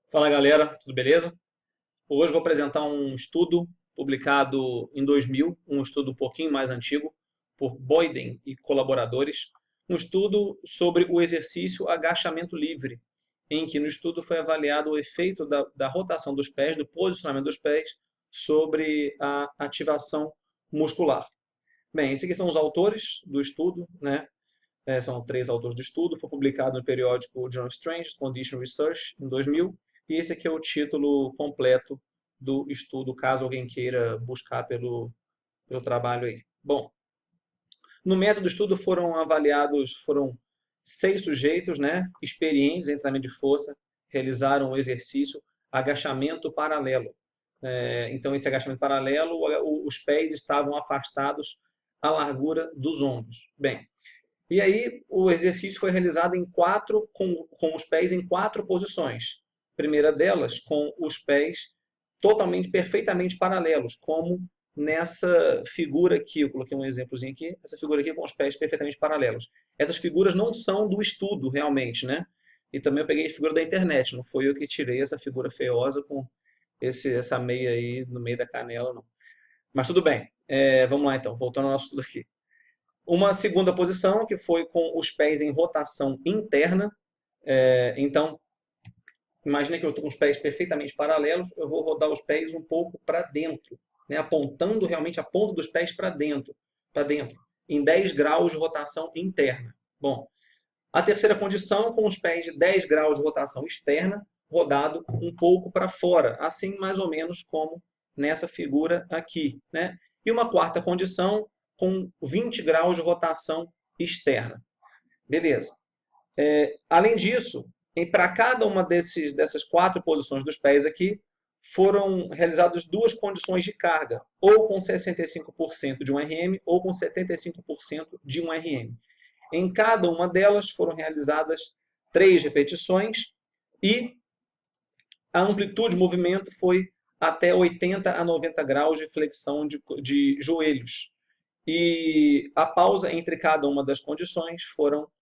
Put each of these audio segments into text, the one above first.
Fala galera, tudo beleza? Hoje vou apresentar um estudo publicado em 2000, um estudo um pouquinho mais antigo, por Boyden e colaboradores, um estudo sobre o exercício agachamento livre, em que no estudo foi avaliado o efeito da rotação dos pés, do posicionamento dos pés, sobre a ativação muscular. Bem, esses aqui são os autores do estudo, né? São três autores do estudo, foi publicado no periódico Journal of Strange Condition Research em 2000, e esse aqui é o título completo do estudo, caso alguém queira buscar pelo trabalho aí. Bom, no método do estudo foram 6 sujeitos, né, experientes em treinamento de força, realizaram o exercício agachamento paralelo. Então, esse agachamento paralelo, os pés estavam afastados à largura dos ombros. Bem, e aí o exercício foi realizado com os pés em 4 posições. A primeira delas, com os pés totalmente, perfeitamente paralelos, como nessa figura aqui. Eu coloquei um exemplozinho aqui, essa figura aqui com os pés perfeitamente paralelos. Essas figuras não são do estudo, realmente, né? E também eu peguei a figura da internet, não foi eu que tirei essa figura feiosa com essa meia aí no meio da canela, não. Mas tudo bem, vamos lá então, voltando ao nosso estudo aqui. Uma segunda posição, que foi com os pés em rotação interna. Então, imagina que eu estou com os pés perfeitamente paralelos, eu vou rodar os pés um pouco para dentro, né? Apontando realmente a ponta dos pés para dentro, em 10 graus de rotação interna. Bom, a terceira condição, com os pés de 10 graus de rotação externa, rodado um pouco para fora, assim mais ou menos como nessa figura aqui, né? E uma quarta condição, com 20 graus de rotação externa. Beleza. Além disso, para cada uma dessas 4 posições dos pés aqui, foram realizadas 2 condições de carga, ou com 65% de 1 RM ou com 75% de 1 RM. Em cada uma delas foram realizadas 3 repetições e a amplitude de movimento foi até 80 a 90 graus de flexão de joelhos. E a pausa entre cada uma das condições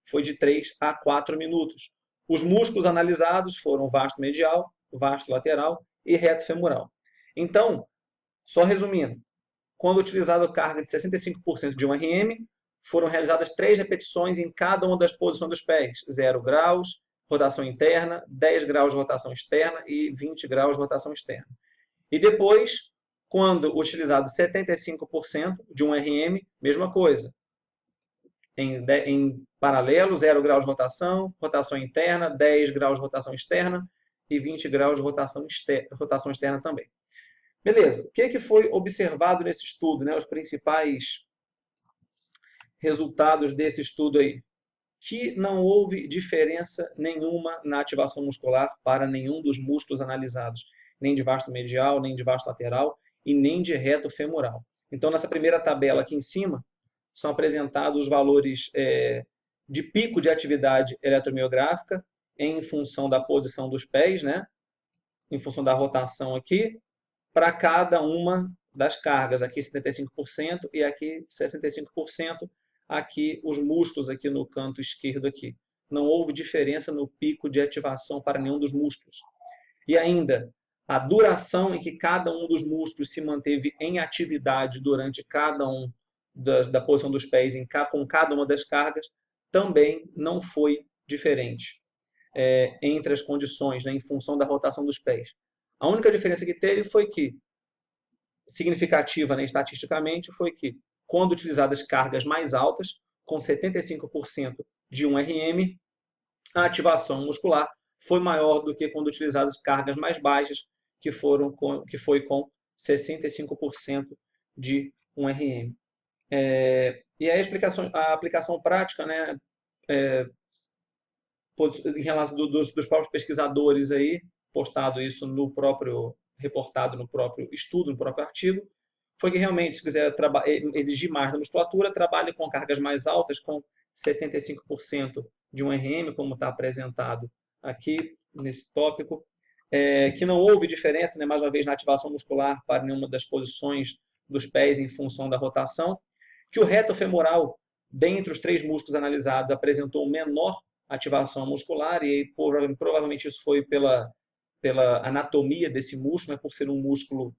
foi de 3 a 4 minutos. Os músculos analisados foram vasto medial, vasto lateral e reto femoral. Então, só resumindo, quando utilizada a carga de 65% de 1 RM, foram realizadas 3 repetições em cada uma das posições dos pés. 0 graus, rotação interna, 10 graus de rotação externa e 20 graus de rotação externa. E depois, quando utilizado 75% de 1 RM, mesma coisa. Em paralelo, 0 graus de rotação interna, 10 graus de rotação externa e 20 graus de rotação externa também. Beleza, o que foi observado nesse estudo, né? Os principais resultados desse estudo aí? Que não houve diferença nenhuma na ativação muscular para nenhum dos músculos analisados, nem de vasto medial, nem de vasto lateral e nem de reto femoral. Então, nessa primeira tabela aqui em cima, são apresentados os valores de pico de atividade eletromiográfica em função da posição dos pés, né? Em função da rotação aqui, para cada uma das cargas. Aqui 75% e aqui 65%. Aqui os músculos aqui no canto esquerdo aqui. Não houve diferença no pico de ativação para nenhum dos músculos. E ainda, a duração em que cada um dos músculos se manteve em atividade durante cada um da posição dos pés com cada uma das cargas também não foi diferente entre as condições, né, em função da rotação dos pés. A única diferença que teve foi que, significativa, né, estatisticamente, foi que, quando utilizadas cargas mais altas, com 75% de 1 RM, a ativação muscular foi maior do que quando utilizadas cargas mais baixas, que foi com 65% de 1 RM. E a aplicação prática, né, em relação dos próprios pesquisadores aí, reportado no próprio estudo, no próprio artigo, foi que realmente, se quiser exigir mais da musculatura, trabalhe com cargas mais altas, com 75% de 1 RM, como está apresentado aqui nesse tópico, que não houve diferença, né, mais uma vez, na ativação muscular para nenhuma das posições dos pés em função da rotação, que o reto femoral, dentre os 3 músculos analisados, apresentou menor ativação muscular, e provavelmente isso foi pela anatomia desse músculo, né, por ser um músculo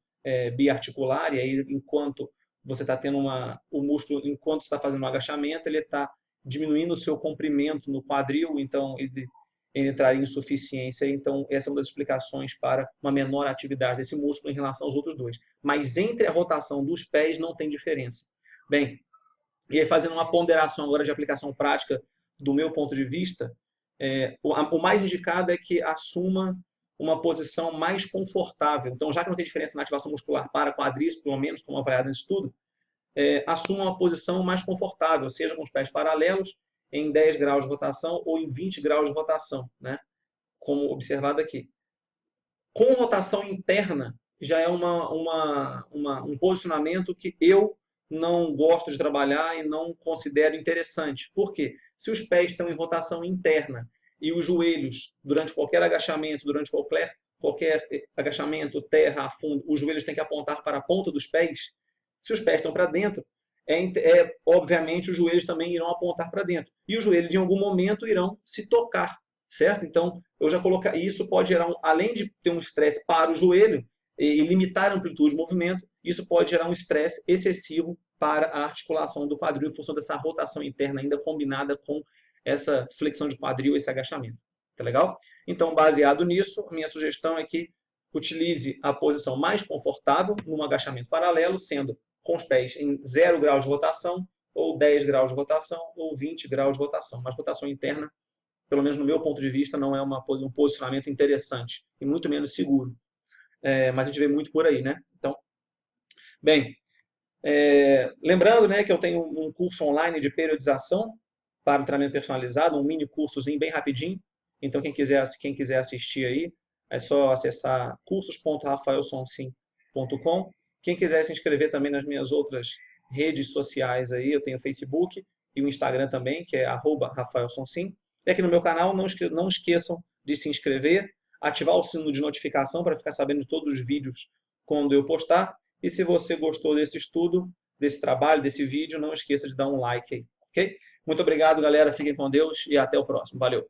biarticular, e aí enquanto você está tendo o músculo, enquanto está fazendo um agachamento, ele está diminuindo o seu comprimento no quadril, então ele entraria em insuficiência. Então, essa é uma das explicações para uma menor atividade desse músculo em relação aos outros dois. Mas entre a rotação dos pés não tem diferença. Bem, e aí fazendo uma ponderação agora de aplicação prática do meu ponto de vista, o mais indicado é que assuma uma posição mais confortável. Então, já que não tem diferença na ativação muscular para quadríceps, pelo menos como avaliado nesse estudo, assuma uma posição mais confortável, seja com os pés paralelos, em 10 graus de rotação ou em 20 graus de rotação, né? Como observado aqui. Com rotação interna, já é um posicionamento que eu não gosto de trabalhar e não considero interessante. Por quê? Se os pés estão em rotação interna e os joelhos, durante qualquer agachamento, durante qualquer agachamento, terra, fundo, os joelhos têm que apontar para a ponta dos pés. Se os pés estão para dentro, obviamente os joelhos também irão apontar para dentro. E os joelhos, em algum momento, irão se tocar, certo? Então, eu já coloquei, isso pode gerar, além de ter um estresse para o joelho e limitar a amplitude de movimento, isso pode gerar um estresse excessivo para a articulação do quadril em função dessa rotação interna ainda combinada com essa flexão de quadril, esse agachamento. Tá legal? Então, baseado nisso, a minha sugestão é que utilize a posição mais confortável num agachamento paralelo, sendo com os pés em 0 graus de rotação, ou 10 graus de rotação, ou 20 graus de rotação. Mas rotação interna, pelo menos no meu ponto de vista, não é um posicionamento interessante e muito menos seguro. Mas a gente vê muito por aí, né? Então, bem, lembrando, né, que eu tenho um curso online de periodização para o treinamento personalizado, um mini cursozinho bem rapidinho. Então, quem quiser assistir aí, é só acessar cursos.rafaelsonsim.com. Quem quiser se inscrever também nas minhas outras redes sociais aí, eu tenho o Facebook e o Instagram também, que é @rafaelsonsim. E aqui no meu canal, não esqueçam de se inscrever, ativar o sino de notificação para ficar sabendo de todos os vídeos quando eu postar. E se você gostou desse estudo, desse trabalho, desse vídeo, não esqueça de dar um like aí, ok? Muito obrigado, galera. Fiquem com Deus e até o próximo. Valeu!